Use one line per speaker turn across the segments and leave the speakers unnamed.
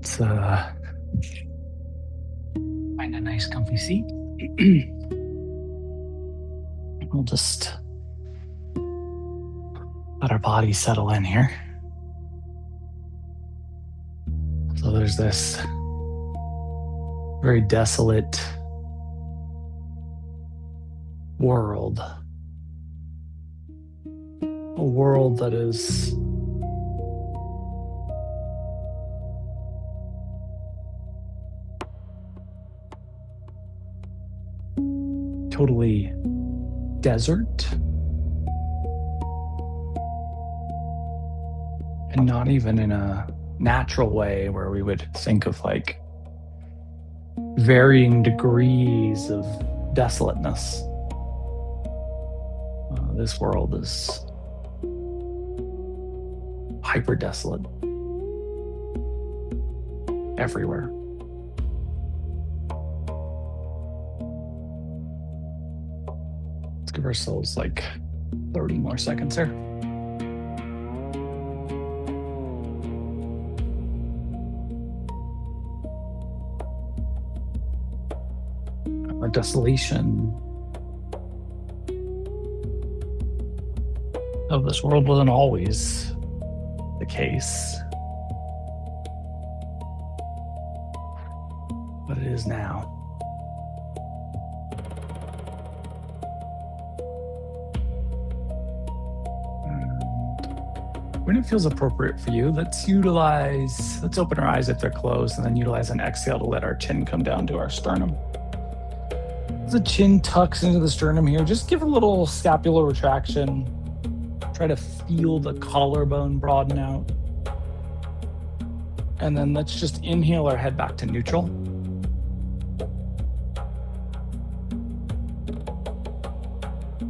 Let's find a nice comfy seat. We'll just let our body settle in here. So there's this very desolate world. A world that is totally desert and not even in a natural way where we would think of like varying degrees of desolateness. This world is hyper desolate everywhere. Let's give ourselves like 30 more seconds here. Our desolation of this world wasn't always the case, but it is now. And when it feels appropriate for you, let's open our eyes if they're closed, and then utilize an exhale to let our chin come down to our sternum. As the chin tucks into the sternum here, just give a little scapular retraction. Try to feel the collarbone broaden out. And then let's just inhale our head back to neutral.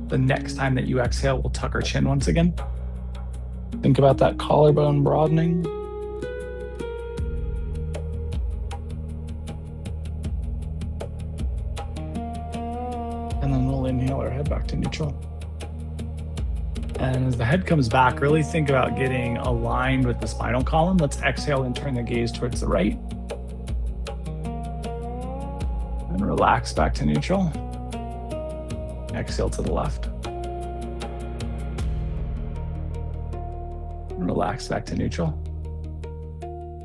The next time that you exhale, we'll tuck our chin once again. Think about that collarbone broadening. And then we'll inhale our head back to neutral. And as the head comes back, really think about getting aligned with the spinal column. Let's exhale and turn the gaze towards the right. And relax back to neutral. Exhale to the left. And relax back to neutral.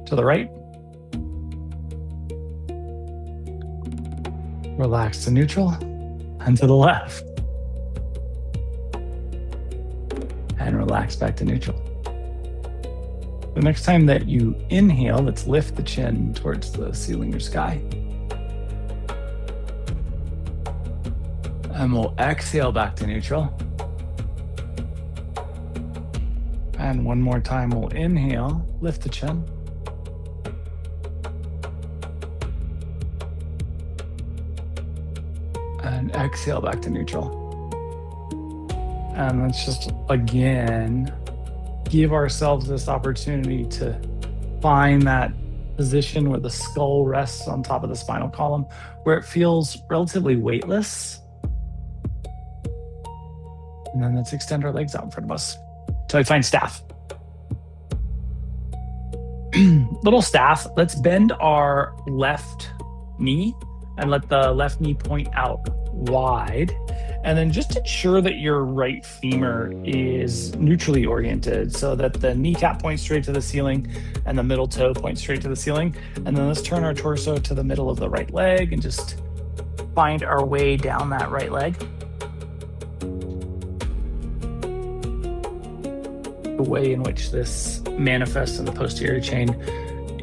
To the right. Relax to neutral. And to the left. And relax back to neutral. The next time that you inhale, let's lift the chin towards the ceiling or sky. And we'll exhale back to neutral. And one more time, we'll inhale, lift the chin. And exhale back to neutral. And let's just, again, give ourselves this opportunity to find that position where the skull rests on top of the spinal column, where it feels relatively weightless. And then let's extend our legs out in front of us until we find staff. Little staff, let's bend our left knee and let the left knee point out wide. And then just ensure that your right femur is neutrally oriented so that the kneecap points straight to the ceiling and the middle toe points straight to the ceiling. And then let's turn our torso to the middle of the right leg and just find our way down that right leg. The way in which this manifests in the posterior chain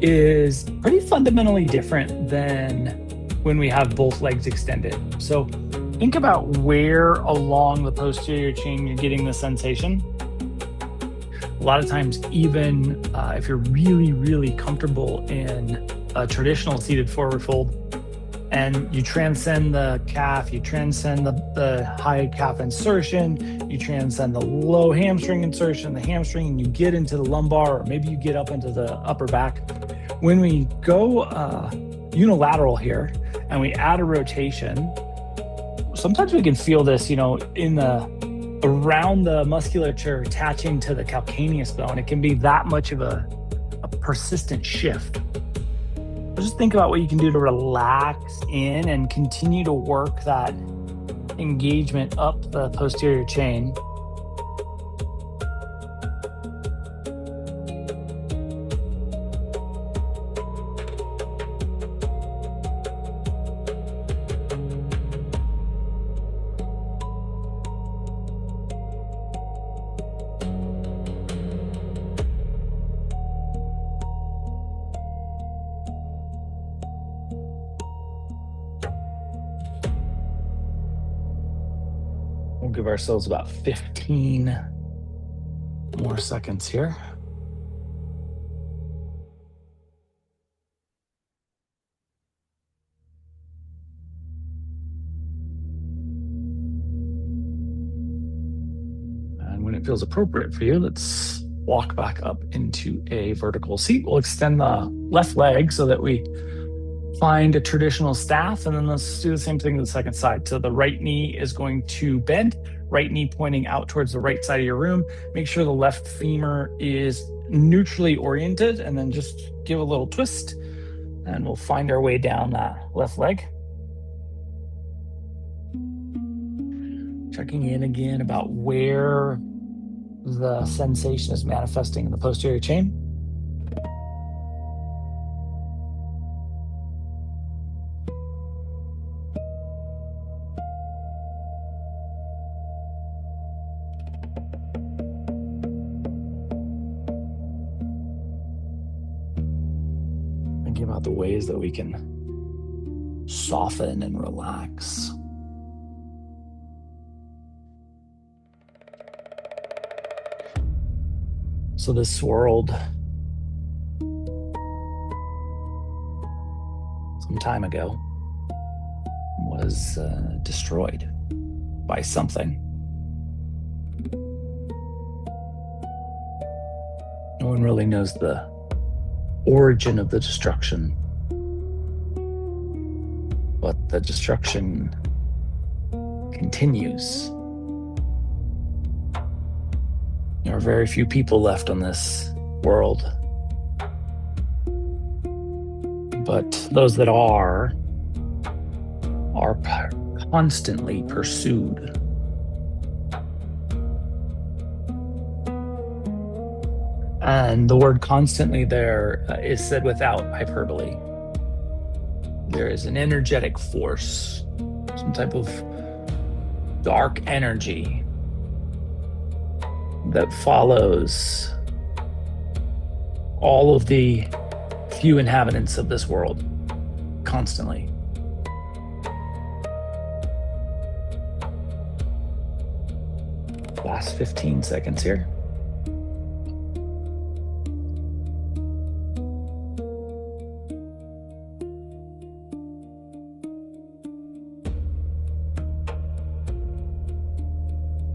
is pretty fundamentally different than when we have both legs extended. So think about where along the posterior chain you're getting the sensation. A lot of times, even if you're really, really comfortable in a traditional seated forward fold and you transcend the calf, you transcend the high calf insertion, you transcend the low hamstring insertion, the hamstring, and you get into the lumbar, or maybe you get up into the upper back. When we go unilateral here and we add a rotation, sometimes we can feel this, in around the musculature attaching to the calcaneus bone. It can be that much of a persistent shift. Just think about what you can do to relax in and continue to work that engagement up the posterior chain. We'll give ourselves about 15 more seconds here. And when it feels appropriate for you, let's walk back up into a vertical seat. We'll extend the left leg so that we find a traditional staff, and then let's do the same thing to the second side. So the right knee is going to bend, right knee pointing out towards the right side of your room. Make sure the left femur is neutrally oriented, and then just give a little twist, and we'll find our way down that left leg. Checking in again about where the sensation is manifesting in the posterior chain. Thinking about the ways that we can soften and relax. So this world, some time ago, was destroyed by something. No one really knows the origin of the destruction, but the destruction continues. There are very few people left on this world, but those that are constantly pursued. And the word constantly there is said without hyperbole. There is an energetic force, some type of dark energy that follows all of the few inhabitants of this world constantly. Last 15 seconds here.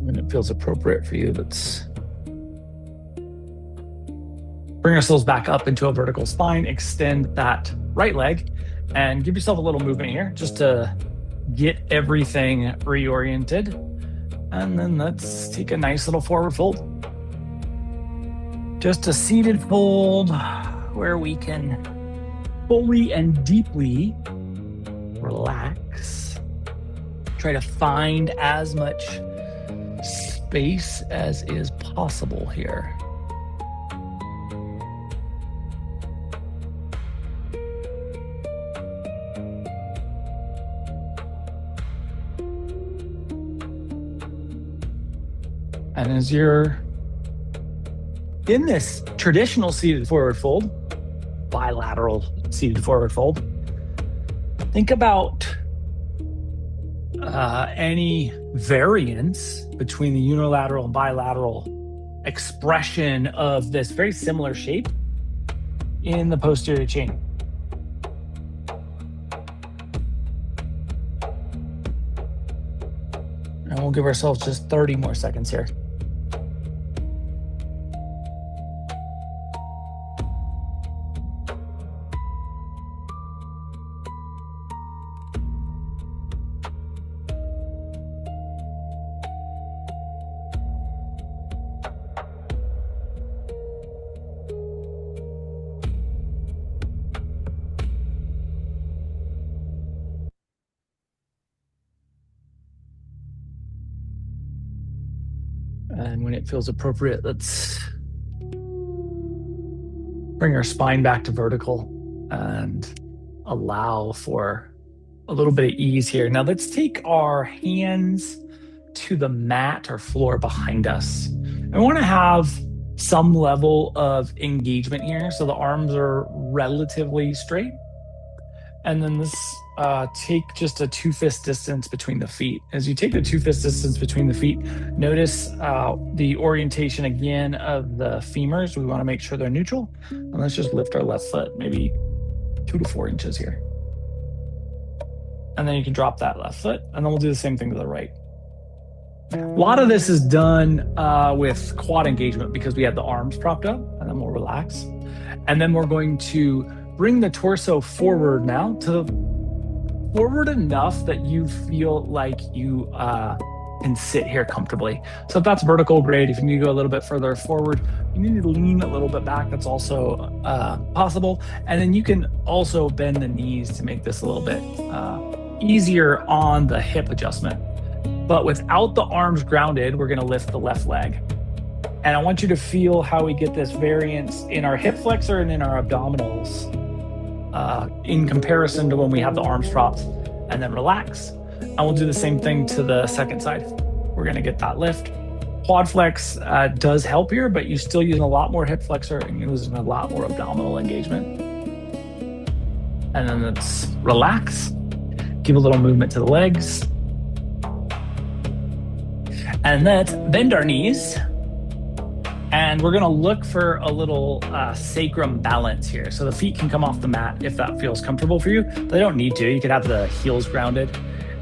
When it feels appropriate for you, let's bring ourselves back up into a vertical spine, extend that right leg, and give yourself a little movement here just to get everything reoriented. And then let's take a nice little forward fold. Just a seated fold where we can fully and deeply relax. Try to find as much space as is possible here. And as you're in this traditional seated forward fold, bilateral seated forward fold, think about any variance between the unilateral and bilateral expression of this very similar shape in the posterior chain. And we'll give ourselves just 30 more seconds here. And when it feels appropriate, let's bring our spine back to vertical and allow for a little bit of ease here. Now let's take our hands to the mat or floor behind us. I want to have some level of engagement here. So the arms are relatively straight. And then take just a 2-fist distance between the feet. As you take the 2-fist distance between the feet, notice the orientation again of the femurs. We want to make sure they're neutral. And let's just lift our left foot maybe 2 to 4 inches here. And then you can drop that left foot, and then we'll do the same thing to the right. A lot of this is done with quad engagement because we have the arms propped up, and then we'll relax. And then we're going to bring the torso forward now, to forward enough that you feel like you can sit here comfortably. So if that's vertical, great. If you need to go a little bit further forward, you need to lean a little bit back. That's also possible. And then you can also bend the knees to make this a little bit easier on the hip adjustment. But without the arms grounded, we're going to lift the left leg. And I want you to feel how we get this variance in our hip flexor and in our abdominals in comparison to when we have the arms propped, and then relax. And we'll do the same thing to the second side. We're going to get that lift. Quad flex does help here, but you're still using a lot more hip flexor and you're using a lot more abdominal engagement. And then let's relax. Give a little movement to the legs. And let's bend our knees. And we're going to look for a little sacrum balance here. So the feet can come off the mat if that feels comfortable for you. They don't need to. You could have the heels grounded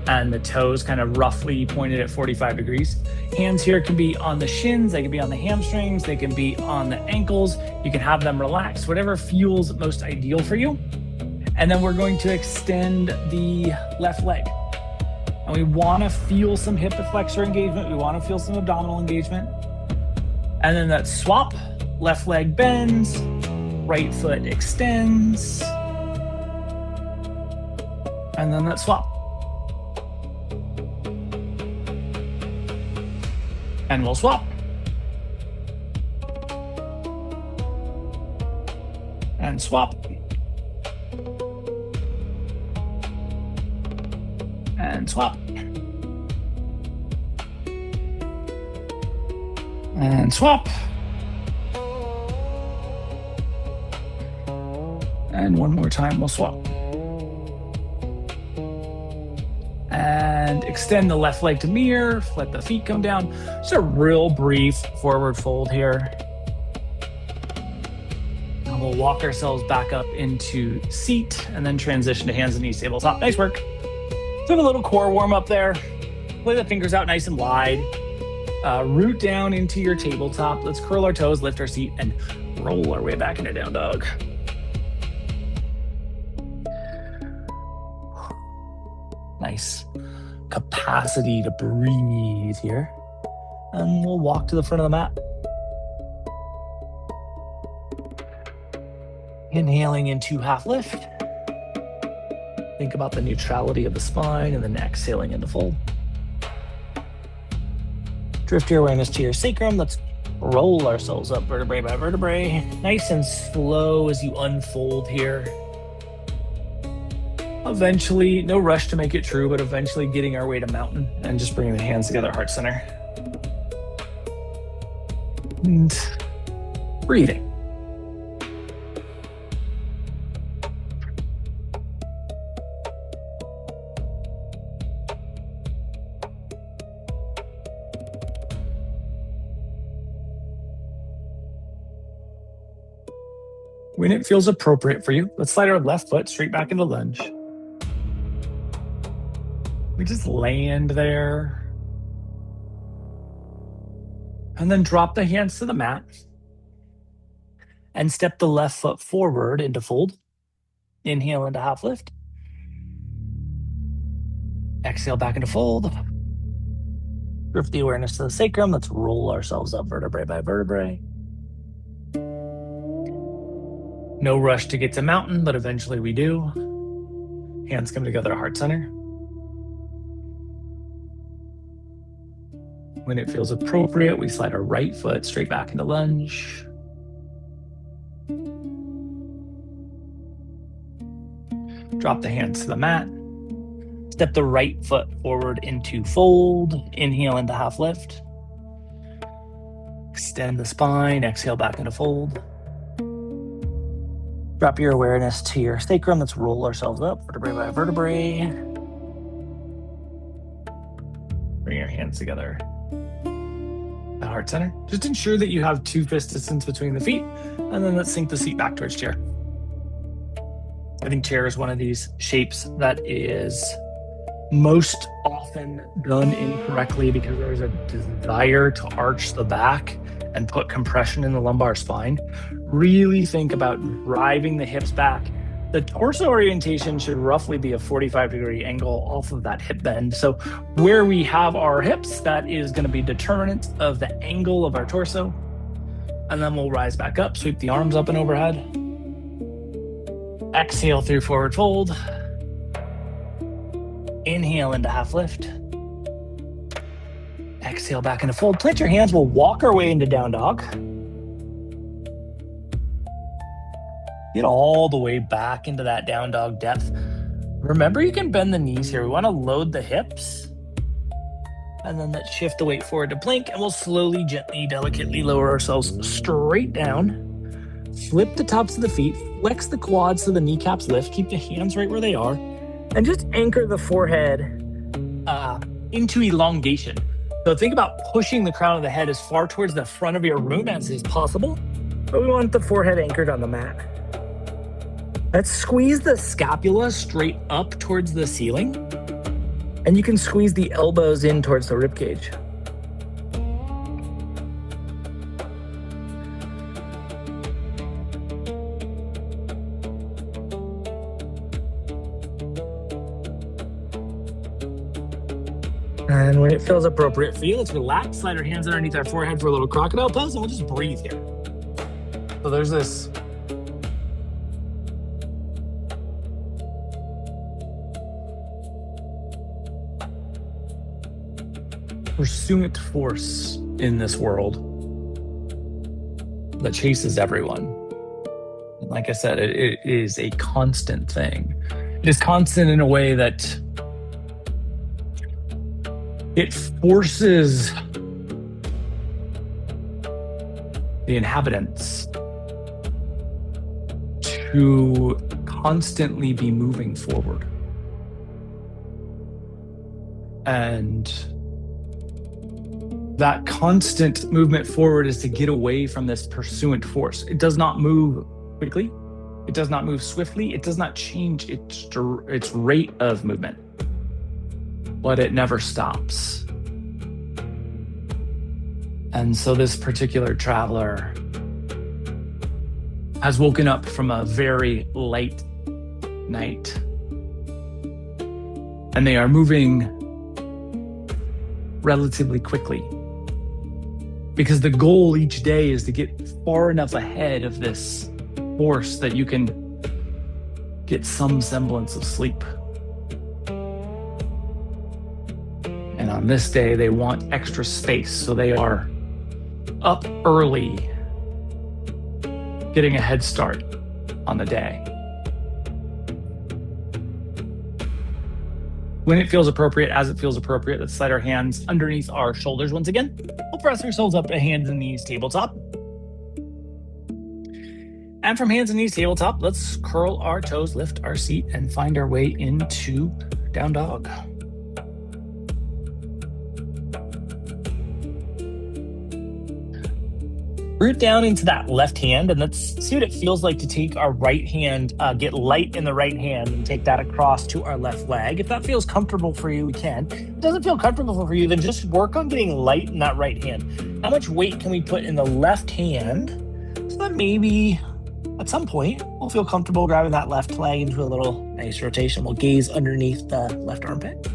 and the toes kind of roughly pointed at 45 degrees. Hands here can be on the shins. They can be on the hamstrings. They can be on the ankles. You can have them relaxed, whatever feels most ideal for you. And then we're going to extend the left leg. And we want to feel some hip flexor engagement. We want to feel some abdominal engagement. And then let's swap. Left leg bends, right foot extends. And then let's swap. And we'll swap. And swap. And swap. And swap. And one more time, we'll swap. And extend the left leg to mirror, let the feet come down. Just a real brief forward fold here. And we'll walk ourselves back up into seat and then transition to hands and knees, tabletop. Nice work. So have a little core warm up there. Lay the fingers out nice and wide. Root down into your tabletop. Let's curl our toes, lift our seat, and roll our way back into down dog. Nice capacity to breathe here. And we'll walk to the front of the mat. Inhaling into half lift. Think about the neutrality of the spine and then exhaling into fold. Drift your awareness to your sacrum. Let's roll ourselves up vertebrae by vertebrae. Nice and slow as you unfold here. Eventually, no rush to make it true, but eventually getting our way to mountain and just bringing the hands together, heart center. And breathing. When it feels appropriate for you, let's slide our left foot straight back into lunge. We just land there. And then drop the hands to the mat. And step the left foot forward into fold. Inhale into half lift. Exhale back into fold. Drift the awareness to the sacrum. Let's roll ourselves up vertebrae by vertebrae. No rush to get to mountain, but eventually we do. Hands come together, heart center. When it feels appropriate, we slide our right foot straight back into lunge. Drop the hands to the mat. Step the right foot forward into fold. Inhale into half lift. Extend the spine. Exhale back into fold. Drop your awareness to your sacrum. Let's roll ourselves up, vertebrae by vertebrae. Bring your hands together at heart center. Just ensure that you have 2 fist distance between the feet, and then let's sink the seat back towards chair. I think chair is one of these shapes that is most often done incorrectly because there's a desire to arch the back and put compression in the lumbar spine. Really think about driving the hips back. The torso orientation should roughly be a 45-degree angle off of that hip bend. So where we have our hips, that is going to be determinant of the angle of our torso. And then we'll rise back up, sweep the arms up and overhead. Exhale through forward fold. Inhale into half lift. Exhale back into fold. Plant your hands. We'll walk our way into down dog. Get all the way back into that down dog depth. Remember, you can bend the knees here. We want to load the hips. And then let's shift the weight forward to plank, and we'll slowly, gently, delicately lower ourselves straight down. Flip the tops of the feet, flex the quads so the kneecaps lift, keep the hands right where they are, and just anchor the forehead into elongation. So think about pushing the crown of the head as far towards the front of your room as is possible, but we want the forehead anchored on the mat. Let's squeeze the scapula straight up towards the ceiling, and you can squeeze the elbows in towards the ribcage. And when it feels appropriate for you, let's relax, slide our hands underneath our forehead for a little crocodile pose, and we'll just breathe here. So there's this pursuant force in this world that chases everyone. And like I said, it is a constant thing. It is constant in a way that it forces the inhabitants to constantly be moving forward. And that constant movement forward is to get away from this pursuant force. It does not move quickly. It does not move swiftly. It does not change its rate of movement, but it never stops. And so this particular traveler has woken up from a very late night, and they are moving relatively quickly because the goal each day is to get far enough ahead of this force that you can get some semblance of sleep. And on this day, they want extra space, so they are up early, getting a head start on the day. When it feels appropriate, as it feels appropriate, let's slide our hands underneath our shoulders once again. We'll press ourselves up to hands and knees tabletop. And from hands and knees tabletop, let's curl our toes, lift our seat, and find our way into down dog. Root down into that left hand, and let's see what it feels like to take our right hand, get light in the right hand, and take that across to our left leg. If that feels comfortable for you, we can. If it doesn't feel comfortable for you, then just work on getting light in that right hand. How much weight can we put in the left hand so that maybe at some point we'll feel comfortable grabbing that left leg into a little nice rotation. We'll gaze underneath the left armpit.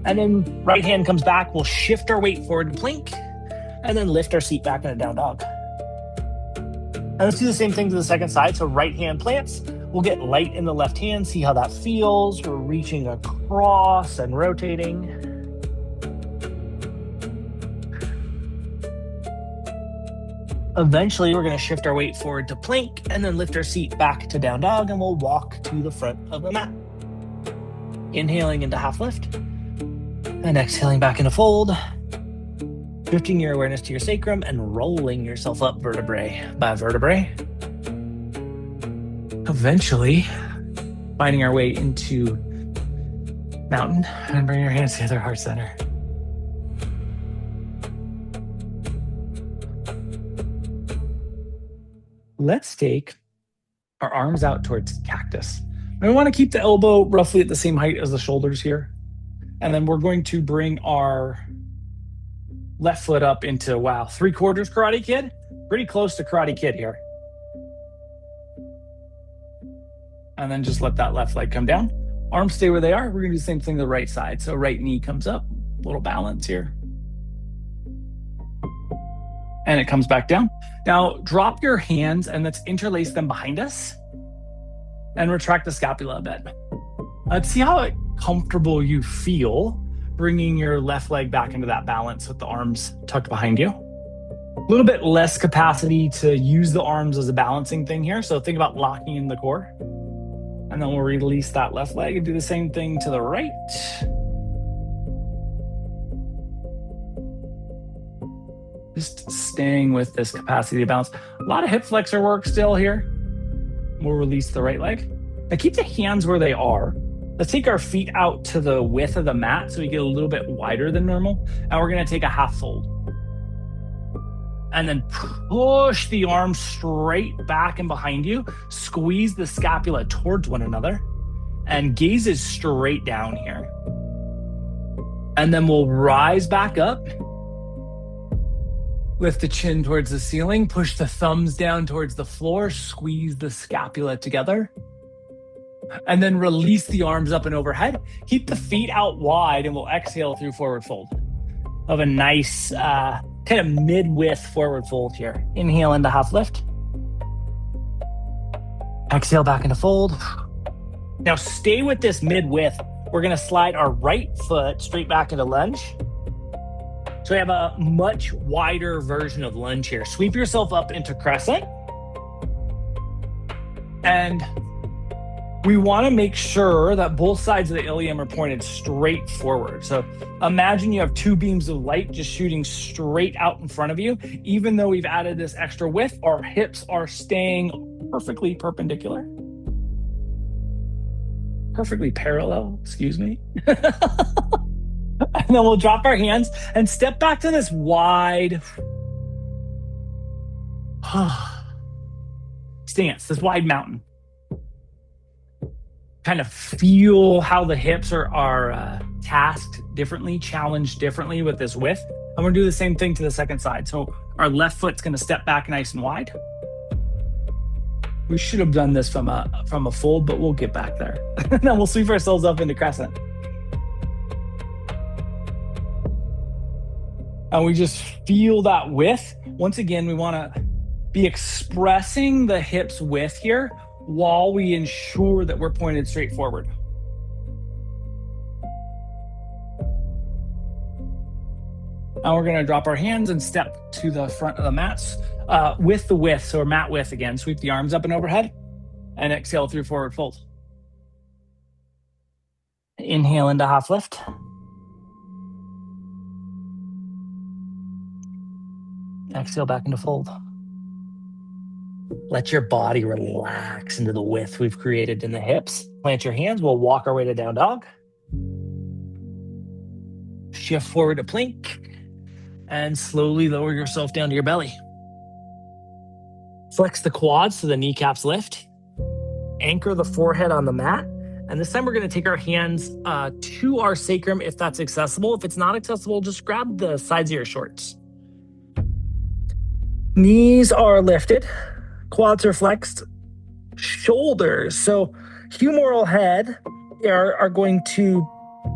And then right hand comes back. We'll shift our weight forward to plank, and then lift our seat back into down dog. And let's do the same thing to the second side. So right hand plants, we'll get light in the left hand, see how that feels. We're reaching across and rotating. Eventually, we're going to shift our weight forward to plank and then lift our seat back to down dog, and we'll walk to the front of the mat. Inhaling into half lift and exhaling back into fold. Drifting your awareness to your sacrum and rolling yourself up vertebrae by vertebrae. Eventually, finding our way into mountain and bring your hands together, heart center. Let's take our arms out towards cactus. We want to keep the elbow roughly at the same height as the shoulders here. And then we're going to bring our left foot up into, wow, 3/4 Karate Kid. Pretty close to Karate Kid here. And then just let that left leg come down. Arms stay where they are. We're going to do the same thing to the right side. So right knee comes up, a little balance here. And it comes back down. Now drop your hands and let's interlace them behind us and retract the scapula a bit. Let's see how comfortable you feel bringing your left leg back into that balance with the arms tucked behind you. A little bit less capacity to use the arms as a balancing thing here. So think about locking in the core. And then we'll release that left leg and do the same thing to the right. Just staying with this capacity to balance. A lot of hip flexor work still here. We'll release the right leg. Now keep the hands where they are. Let's take our feet out to the width of the mat so we get a little bit wider than normal. And we're gonna take a half fold. And then push the arms straight back and behind you. Squeeze the scapula towards one another. And gaze is straight down here. And then we'll rise back up. Lift the chin towards the ceiling, push the thumbs down towards the floor, squeeze the scapula together, and then release the arms up and overhead. Keep the feet out wide and we'll exhale through forward fold. Of a nice kind of mid-width forward fold here. Inhale into half lift. Exhale back into fold. Now stay with this mid-width. We're gonna slide our right foot straight back into lunge. So we have a much wider version of lunge here. Sweep yourself up into crescent. And we want to make sure that both sides of the ilium are pointed straight forward. So imagine you have two beams of light just shooting straight out in front of you. Even though we've added this extra width, our hips are staying perfectly perpendicular. Perfectly parallel, excuse me. And then we'll drop our hands and step back to this wide stance, this wide mountain. Kind of feel how the hips are tasked differently, challenged differently with this width. I'm gonna do the same thing to the second side. So our left foot's gonna step back nice and wide. We should have done this from a fold, but we'll get back there. And then we'll sweep ourselves up into crescent. And we just feel that width. Once again, we wanna be expressing the hips width here while we ensure that we're pointed straight forward. And we're gonna drop our hands and step to the front of the mats with the width, so we're mat width again. Sweep the arms up and overhead and exhale through forward fold. Inhale into half lift. Exhale back into fold. Let your body relax into the width we've created in the hips. Plant your hands. We'll walk our way to down dog. Shift forward to plank. And slowly lower yourself down to your belly. Flex the quads so the kneecaps lift. Anchor the forehead on the mat. And this time we're going to take our hands to our sacrum if that's accessible. If it's not accessible, just grab the sides of your shorts. Knees are lifted. Quads are flexed. Shoulders. So humeral head are going to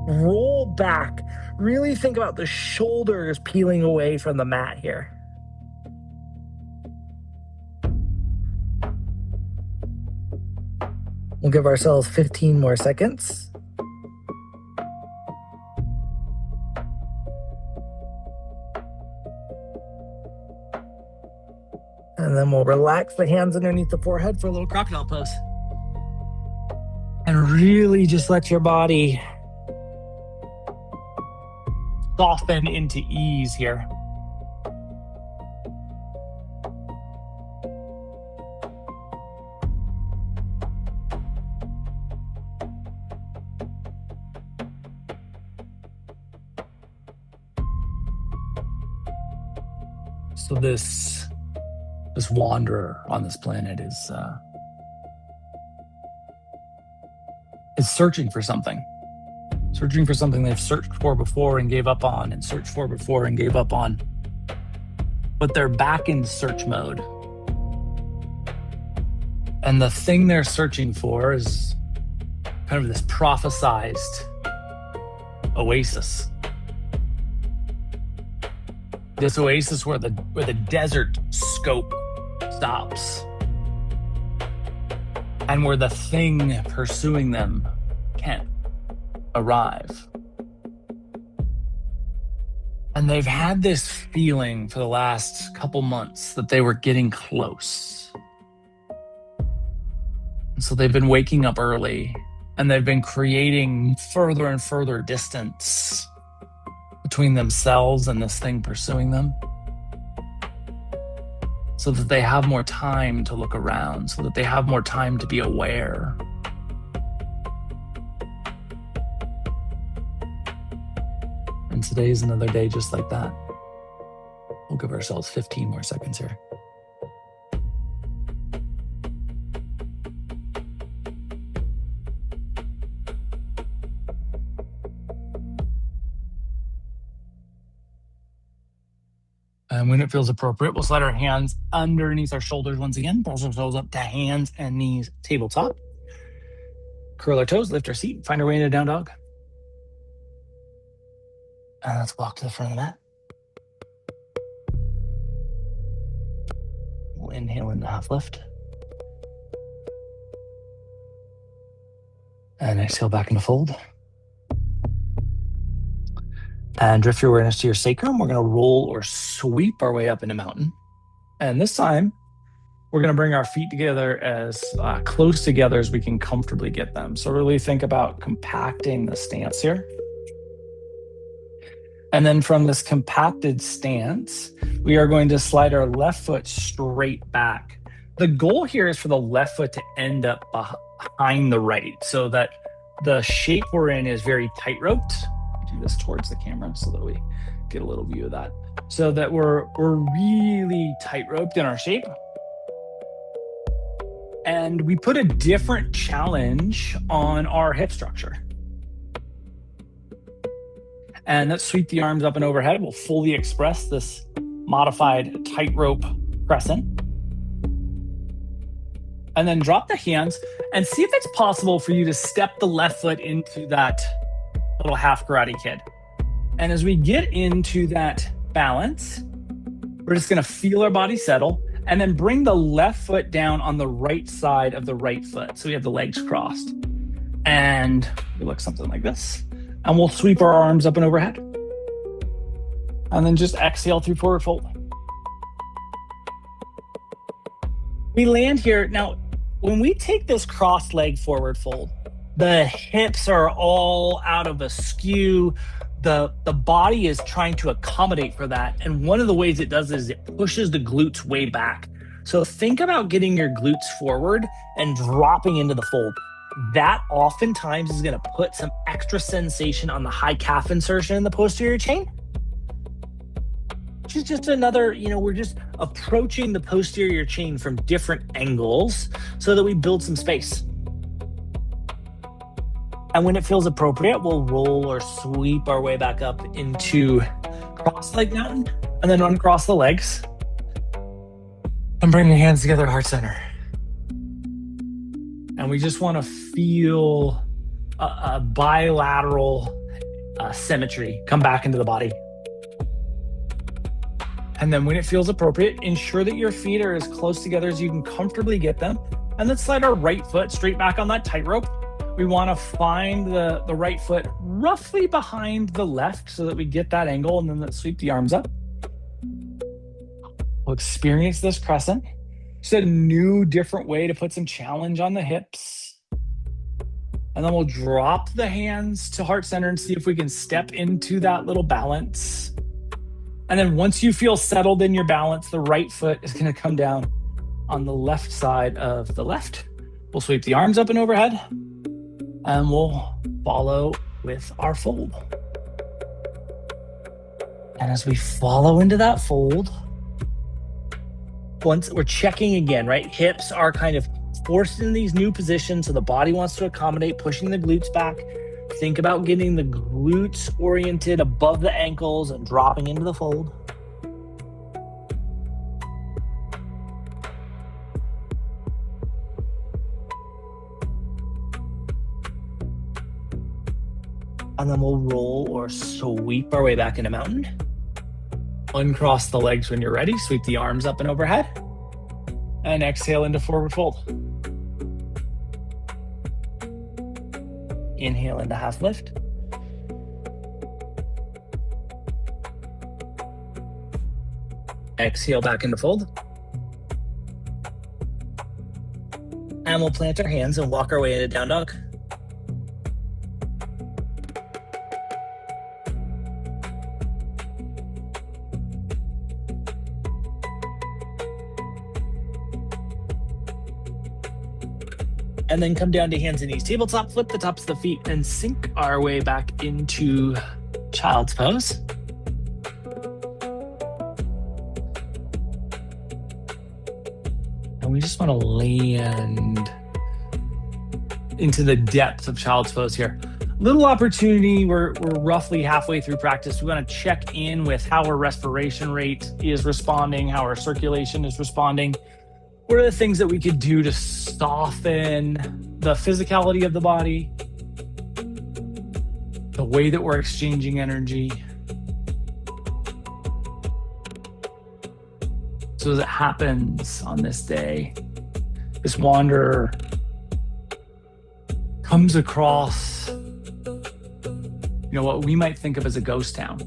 roll back. Really think about the shoulders peeling away from the mat here. We'll give ourselves 15 more seconds. And then we'll relax the hands underneath the forehead for a little crocodile pose. And really just let your body soften into ease here. So this wanderer on this planet is searching for something they've searched for before and gave up on, and searched for before and gave up on. But they're back in search mode. And the thing they're searching for is kind of this prophesized oasis. This oasis where the desert scope stops, and where the thing pursuing them can't arrive. And they've had this feeling for the last couple months that they were getting close. And so they've been waking up early, and they've been creating further and further distance between themselves and this thing pursuing them, so that they have more time to look around, so that they have more time to be aware. And today is another day just like that. We'll give ourselves 15 more seconds here. And when it feels appropriate, we'll slide our hands underneath our shoulders once again, press ourselves up to hands and knees tabletop. Curl our toes, lift our seat, find our way into down dog. And let's walk to the front of the mat. We'll inhale into half lift. And exhale back into fold. And drift your awareness to your sacrum. We're going to roll or sweep our way up into mountain. And this time, we're going to bring our feet together as close together as we can comfortably get them. So really think about compacting the stance here. And then from this compacted stance, we are going to slide our left foot straight back. The goal here is for the left foot to end up behind the right, so that the shape we're in is very tight-roped. Do this towards the camera so that we get a little view of that. So that we're really tight-roped in our shape. And we put a different challenge on our hip structure. And let's sweep the arms up and overhead. We'll fully express this modified tightrope crescent. And then drop the hands and see if it's possible for you to step the left foot into that little half Karate Kid. And as we get into that balance, we're just going to feel our body settle and then bring the left foot down on the right side of the right foot. So we have the legs crossed. And we look something like this. And we'll sweep our arms up and overhead. And then just exhale through forward fold. We land here. Now, when we take this crossed leg forward fold, the hips are all out of askew. The body is trying to accommodate for that. And one of the ways it does is it pushes the glutes way back. So think about getting your glutes forward and dropping into the fold. That oftentimes is going to put some extra sensation on the high calf insertion in the posterior chain. Which is just another, we're just approaching the posterior chain from different angles so that we build some space. And when it feels appropriate, we'll roll or sweep our way back up into cross-leg mountain, and then uncross the legs and bring the hands together, heart center. And we just want to feel a bilateral symmetry come back into the body. And then when it feels appropriate, ensure that your feet are as close together as you can comfortably get them. And let's slide our right foot straight back on that tightrope. We want to find the right foot roughly behind the left so that we get that angle, and then let's sweep the arms up. We'll experience this crescent. Just a new, different way to put some challenge on the hips. And then we'll drop the hands to heart center and see if we can step into that little balance. And then once you feel settled in your balance, the right foot is going to come down on the left side of the left. We'll sweep the arms up and overhead, and we'll follow with our fold. And as we follow into that fold, once we're checking again, right? Hips are kind of forced in these new positions, so the body wants to accommodate, pushing the glutes back. Think about getting the glutes oriented above the ankles and dropping into the fold. And then we'll roll or sweep our way back into mountain. Uncross the legs when you're ready. Sweep the arms up and overhead. And exhale into forward fold. Inhale into half lift. Exhale back into fold. And we'll plant our hands and walk our way into down dog. And then come down to hands and knees, tabletop, flip the tops of the feet, and sink our way back into child's pose. And we just want to land into the depth of child's pose here. Little opportunity, we're roughly halfway through practice. We want to check in with how our respiration rate is responding, how our circulation is responding. What are the things that we could do to soften the physicality of the body, the way that we're exchanging energy? So as it happens on this day, this wanderer comes across, what we might think of as a ghost town.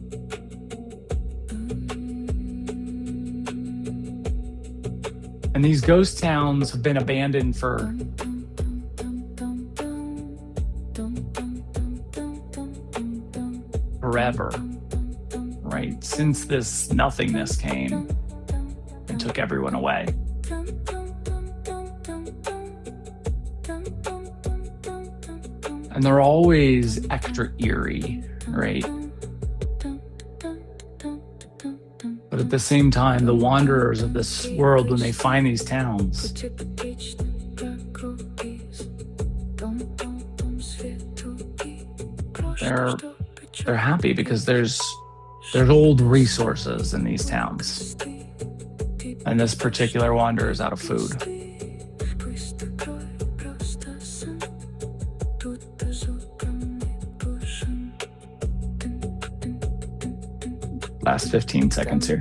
And these ghost towns have been abandoned for forever, right? Since this nothingness came and took everyone away. And they're always extra eerie, right? But at the same time, the wanderers of this world, when they find these towns, they're happy because there's old resources in these towns. And this particular wanderer is out of food. Last 15 seconds here.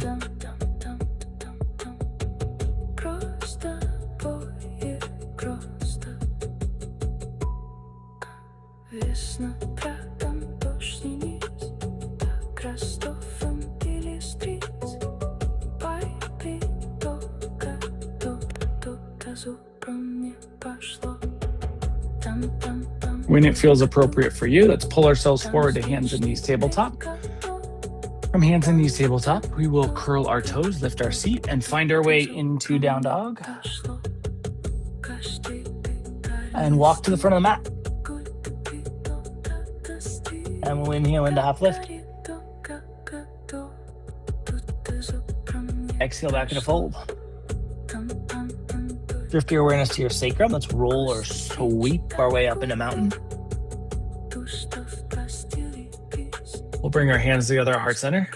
When it feels appropriate for you, let's pull ourselves forward to hands and knees tabletop. From hands and knees tabletop, we will curl our toes, lift our seat, and find our way into down dog. And walk to the front of the mat. And we'll inhale into half lift. Exhale back into fold. Drift your awareness to your sacrum. Let's roll or sweep our way up into mountain. We'll bring our hands together at heart center.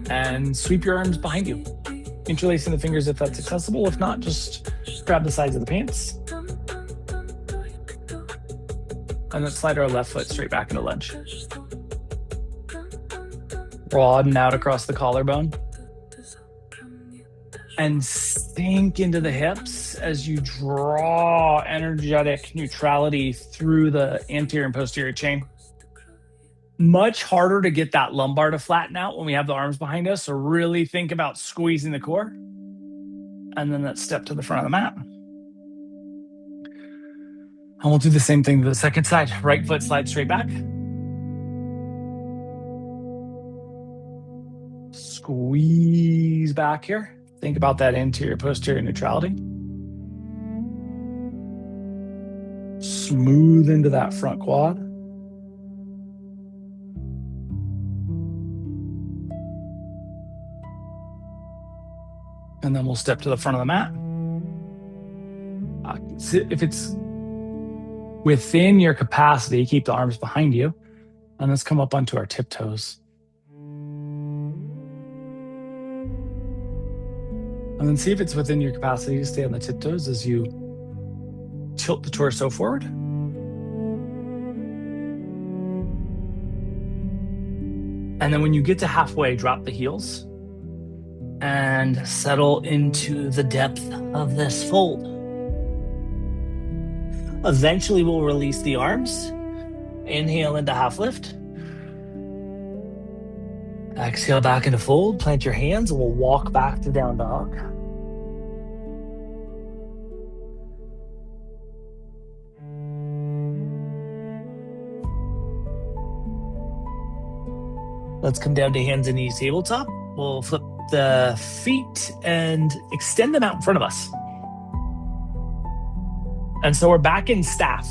And sweep your arms behind you. Interlacing the fingers if that's accessible. If not, just grab the sides of the pants. And then slide our left foot straight back into lunge. Broaden out across the collarbone. And sink into the hips as you draw energetic neutrality through the anterior and posterior chain. Much harder to get that lumbar to flatten out when we have the arms behind us. So really think about squeezing the core. And then let's step to the front of the mat. And we'll do the same thing to the second side. Right foot slides straight back. Squeeze back here. Think about that anterior posterior neutrality. Smooth into that front quad. And then we'll step to the front of the mat. If it's within your capacity, keep the arms behind you. And let's come up onto our tiptoes. And then see if it's within your capacity to stay on the tiptoes as you tilt the torso forward. And then when you get to halfway, drop the heels and settle into the depth of this fold. Eventually, we'll release the arms. Inhale into half lift. Exhale back into fold. Plant your hands and we'll walk back to down dog. Let's come down to hands and knees tabletop. We'll flip the feet and extend them out in front of us. And so we're back in staff.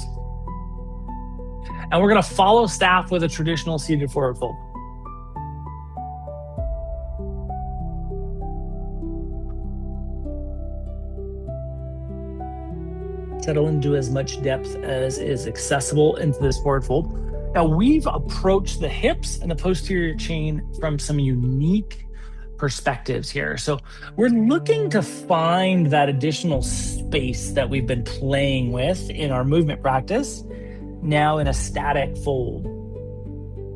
And we're going to follow staff with a traditional seated forward fold. Settle into as much depth as is accessible into this forward fold. Now, we've approached the hips and the posterior chain from some unique perspectives here. So we're looking to find that additional space that we've been playing with in our movement practice, now in a static fold.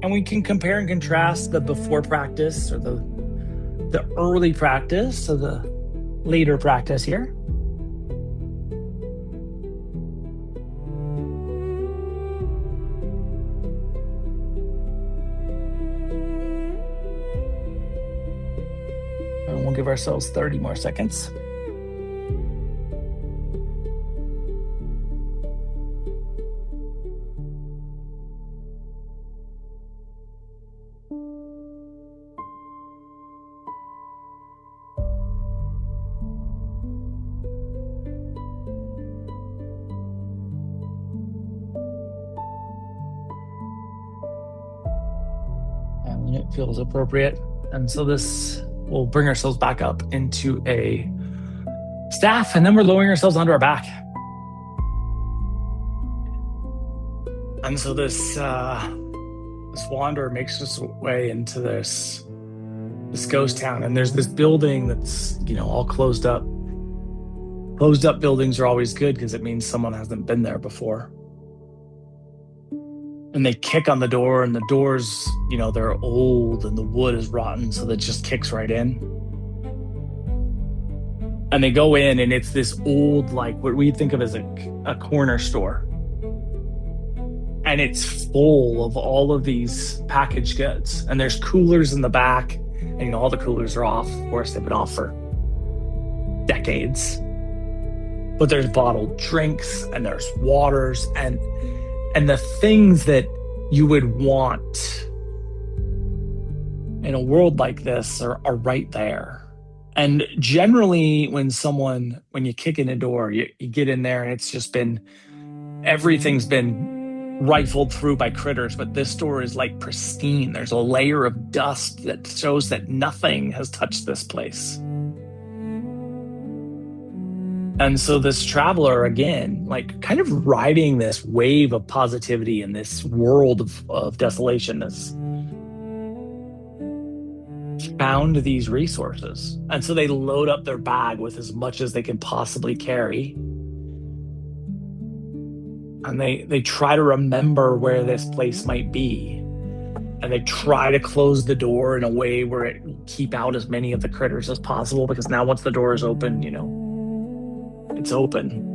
And we can compare and contrast the before practice or the early practice to the later practice here. And we'll give ourselves 30 more seconds. And when it feels appropriate. And so this we'll bring ourselves back up into a staff, and then we're lowering ourselves onto our back. And so this wanderer makes its way into this ghost town, and there's this building that's, all closed up. Closed up buildings are always good because it means someone hasn't been there before. And they kick on the door, and the doors, they're old and the wood is rotten, so that just kicks right in. And they go in, and it's this old, what we think of as a corner store. And it's full of all of these packaged goods. And there's coolers in the back, and all the coolers are off. Of course, they've been off for decades. But there's bottled drinks, and there's waters, and the things that you would want in a world like this are right there. And generally, when you kick in a door, you get in there and it's just everything's been rifled through by critters, but this door is pristine. There's a layer of dust that shows that nothing has touched this place. And so this traveler, again, kind of riding this wave of positivity in this world of desolation, has found these resources. And so they load up their bag with as much as they can possibly carry. And they try to remember where this place might be. And they try to close the door in a way where it will keep out as many of the critters as possible, because now once the door is open, it's open.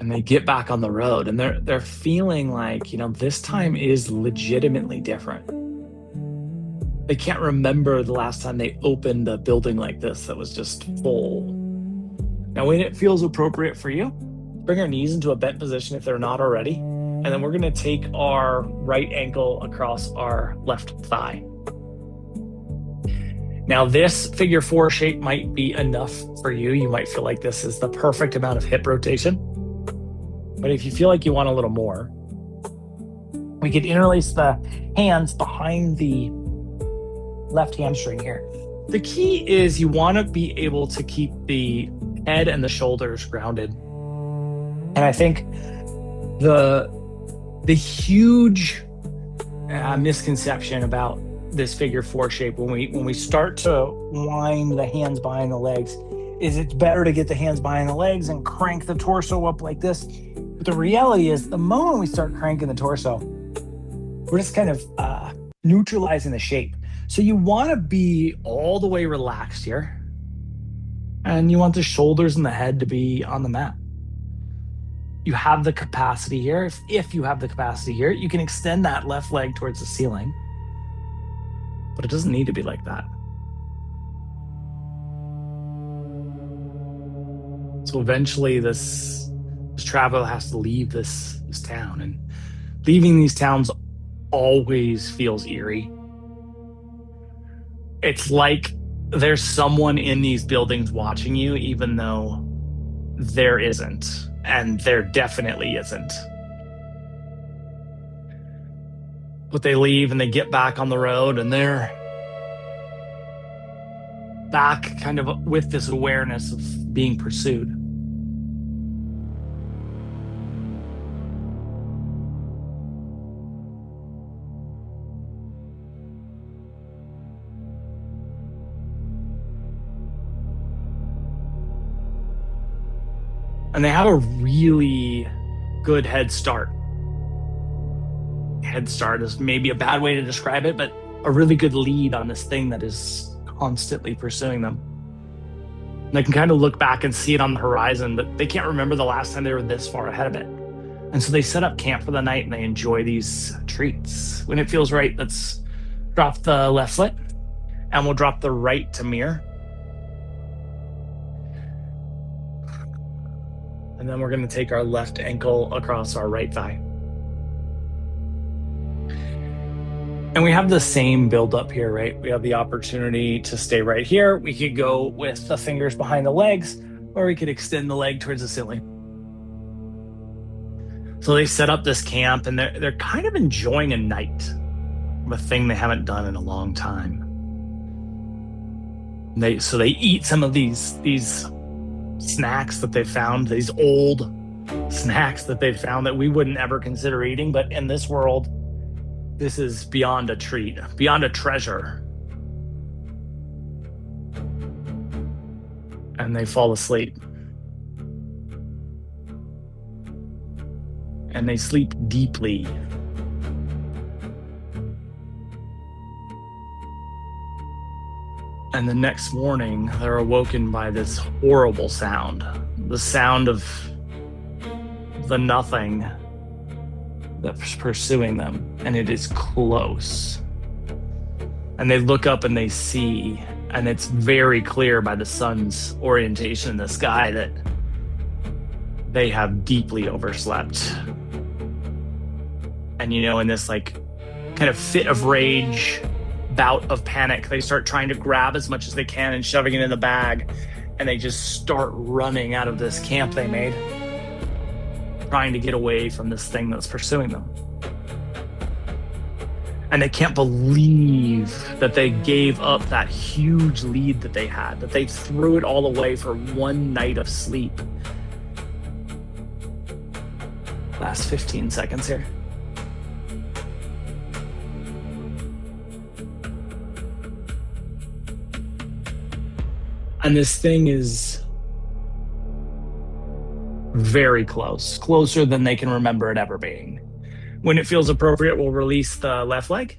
And they get back on the road and they're feeling like, this time is legitimately different. They can't remember the last time they opened a building like this that was just full. Now, when it feels appropriate for you, bring our knees into a bent position if they're not already. And then we're going to take our right ankle across our left thigh. Now, this figure 4 shape might be enough for you. You might feel like this is the perfect amount of hip rotation. But if you feel like you want a little more, we could interlace the hands behind the left hamstring here. The key is you want to be able to keep the head and the shoulders grounded. And I think the huge misconception about this figure 4 shape when we start to wind the hands behind the legs is it's better to get the hands behind the legs and crank the torso up like this. But the reality is the moment we start cranking the torso, we're just kind of neutralizing the shape. So you want to be all the way relaxed here. And you want the shoulders and the head to be on the mat. You have the capacity here. If you have the capacity here, you can extend that left leg towards the ceiling. But it doesn't need to be like that. So eventually this traveler has to leave this town. And leaving these towns always feels eerie. It's like there's someone in these buildings watching you, even though there isn't. And there definitely isn't. But they leave and they get back on the road and they're back kind of with this awareness of being pursued. And they have a really good head start. Head start is maybe a bad way to describe it, but a really good lead on this thing that is constantly pursuing them. And they can kind of look back and see it on the horizon, but they can't remember the last time they were this far ahead of it. And so they set up camp for the night and they enjoy these treats. When it feels right, let's drop the left foot and we'll drop the right to mirror. And then we're going to take our left ankle across our right thigh. And we have the same build up here, right? We have the opportunity to stay right here. We could go with the fingers behind the legs, or we could extend the leg towards the ceiling. So they set up this camp and they're kind of enjoying a night of a thing they haven't done in a long time. So they eat some of these snacks that they found, these old snacks that they found that we wouldn't ever consider eating, but in this world, this is beyond a treat, beyond a treasure. And they fall asleep. And they sleep deeply. And the next morning, they're awoken by this horrible sound. The sound of the nothing that's pursuing them. And it is close. And they look up and they see, and it's very clear by the sun's orientation in the sky that they have deeply overslept. And in this kind of fit of rage, bout of panic, they start trying to grab as much as they can and shoving it in the bag, and they just start running out of this camp they made, trying to get away from this thing that's pursuing them. And they can't believe that they gave up that huge lead that they had, that they threw it all away for one night of sleep. Last 15 seconds here. And this thing is very close, closer than they can remember it ever being. When it feels appropriate, we'll release the left leg.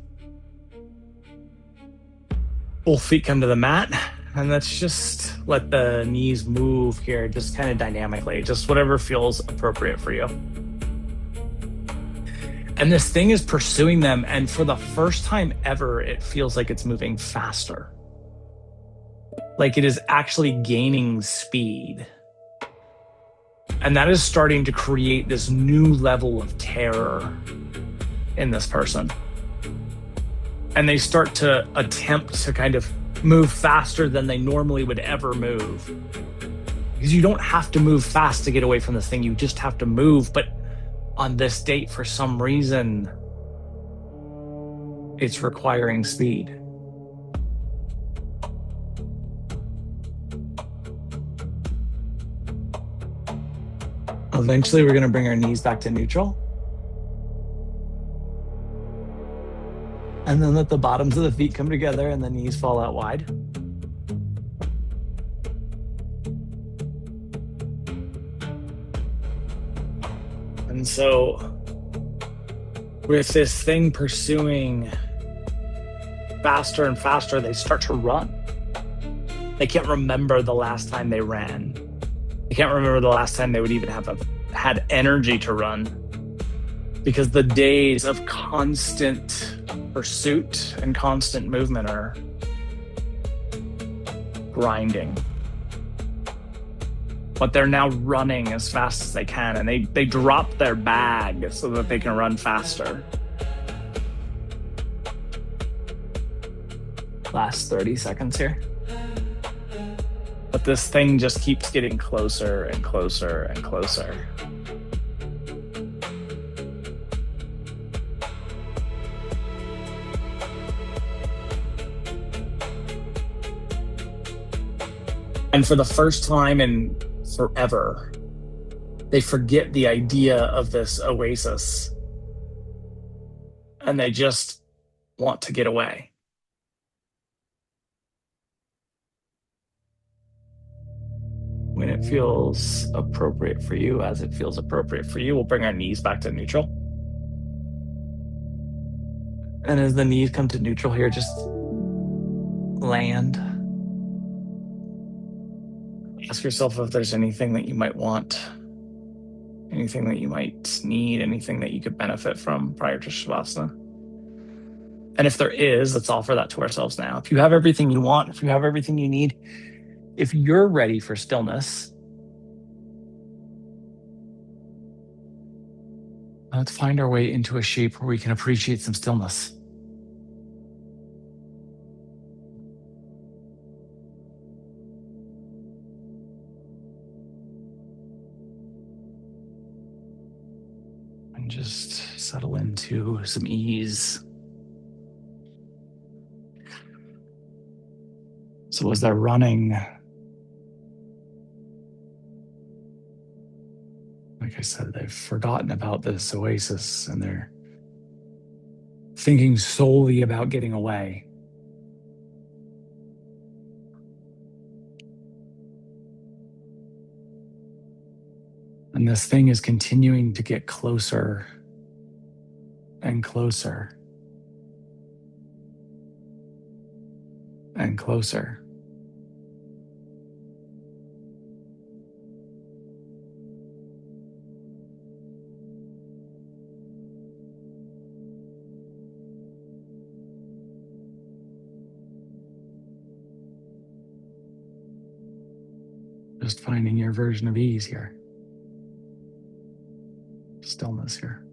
Both feet come to the mat, And let's just let the knees move here, just kind of dynamically, just whatever feels appropriate for you. And this thing is pursuing them. And for the first time ever, it feels like it's moving faster. Like it is actually gaining speed. And that is starting to create this new level of terror in this person. And they start to attempt to kind of move faster than they normally would ever move. Because you don't have to move fast to get away from this thing. You just have to move. But on this date, for some reason, it's requiring speed. Eventually, we're going to bring our knees back to neutral. And then let the bottoms of the feet come together and the knees fall out wide. And so, with this thing pursuing faster and faster, they start to run. They can't remember the last time they ran. They can't remember the last time they would even have had energy to run, because the days of constant pursuit and constant movement are grinding. But they're now running as fast as they can, and they drop their bag so that they can run faster. Last 30 seconds here. But this thing just keeps getting closer and closer and closer. And for the first time in forever, they forget the idea of this oasis. And they just want to get away. When it feels appropriate for you, as it feels appropriate for you, we'll bring our knees back to neutral. And as the knees come to neutral here, just land. Ask yourself if there's anything that you might want, anything that you might need, anything that you could benefit from prior to Shavasana. And if there is, let's offer that to ourselves now. If you have everything you want, if you have everything you need, if you're ready for stillness, let's find our way into a shape where we can appreciate some stillness. And just settle into some ease. So as they're running, like I said, they've forgotten about this oasis and they're thinking solely about getting away. And this thing is continuing to get closer and closer and closer. Just finding your version of ease here. Stillness here.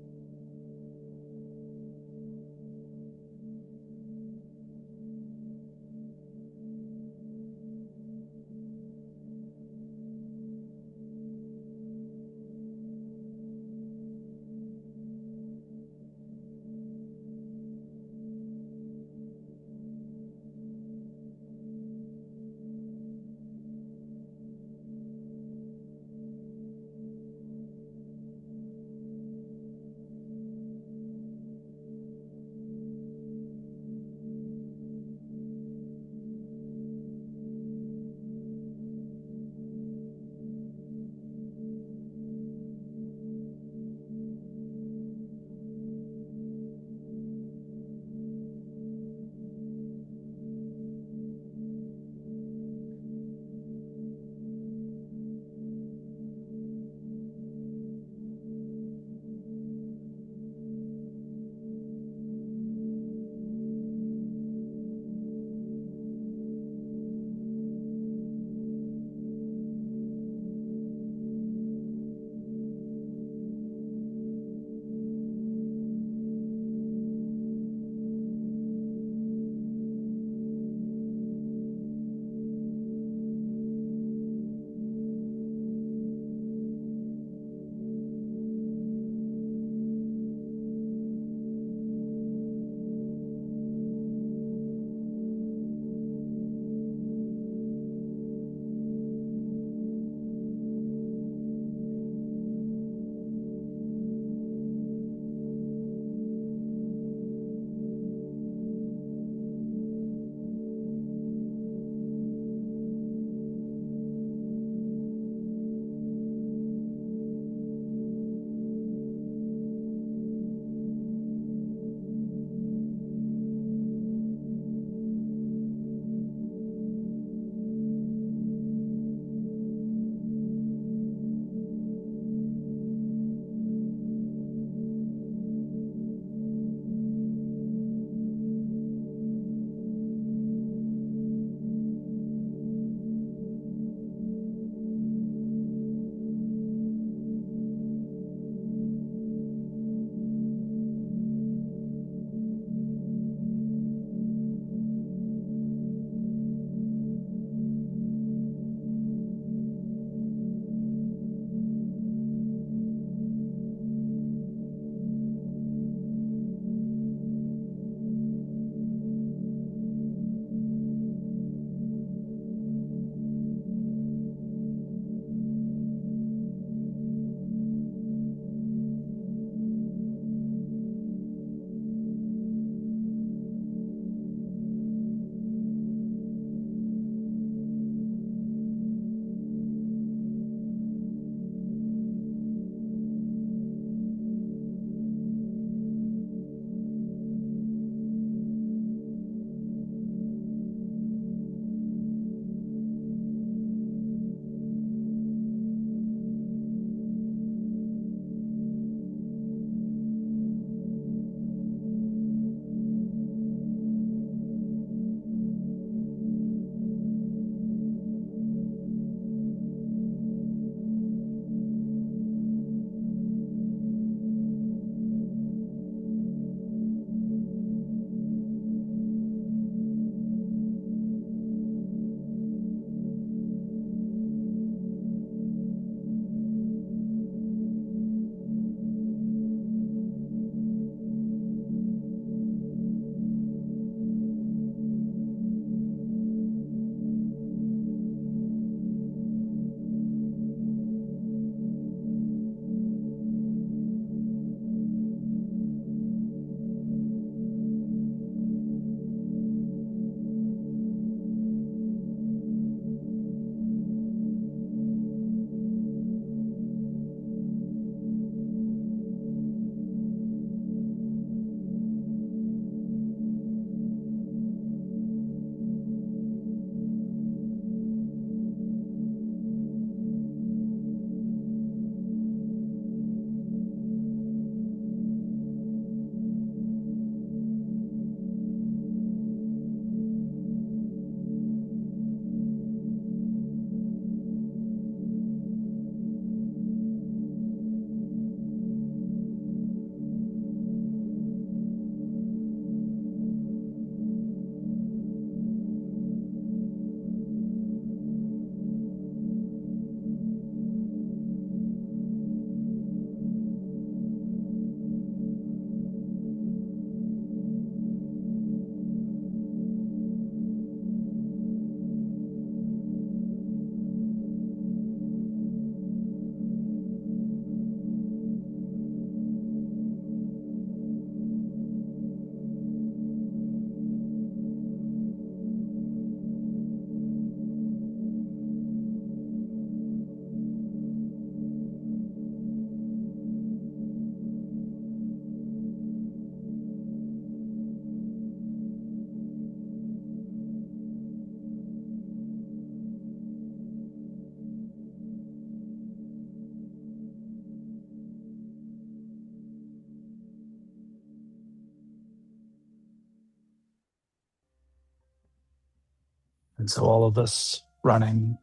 And so all of us running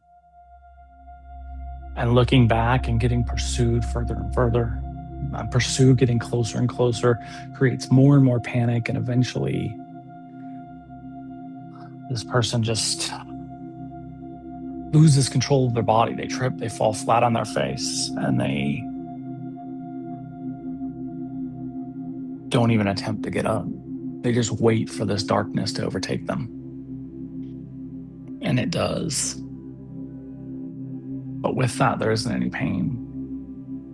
and looking back and getting pursued further and further. Pursued getting closer and closer creates more and more panic. And eventually, this person just loses control of their body. They trip, they fall flat on their face, and they don't even attempt to get up. They just wait for this darkness to overtake them. And it does. But with that, there isn't any pain.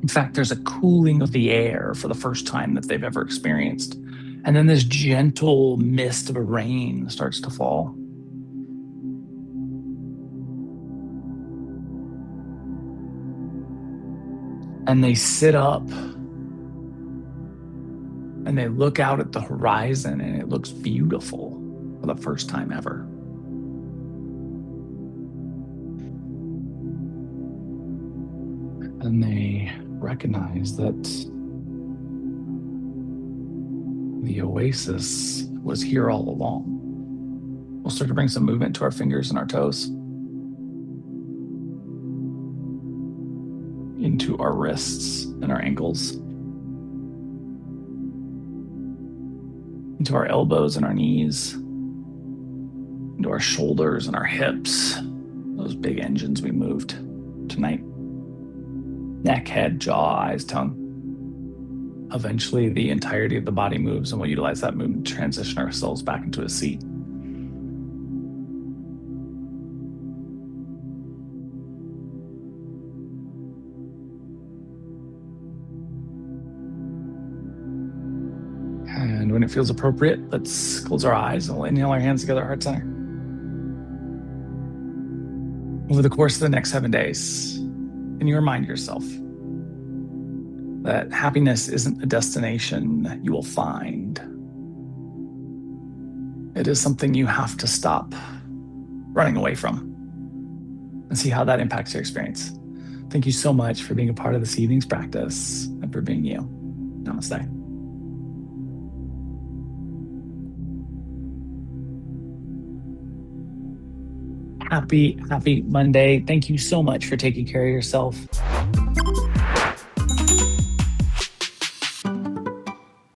In fact, there's a cooling of the air for the first time that they've ever experienced. And then this gentle mist of a rain starts to fall. And they sit up and they look out at the horizon, and it looks beautiful for the first time ever. And they recognize that the oasis was here all along. We'll start to bring some movement to our fingers and our toes, into our wrists and our ankles, into our elbows and our knees, into our shoulders and our hips, those big engines we moved tonight. Neck, head, jaw, eyes, tongue. Eventually, the entirety of the body moves, and we'll utilize that movement to transition ourselves back into a seat. And when it feels appropriate, let's close our eyes and we'll inhale our hands together, heart center. Over the course of the next 7 days, can you remind yourself that happiness isn't a destination you will find? It is something you have to stop running away from, and see how that impacts your experience. Thank you so much for being a part of this evening's practice and for being you. Namaste. Happy Monday. Thank you so much for taking care of yourself.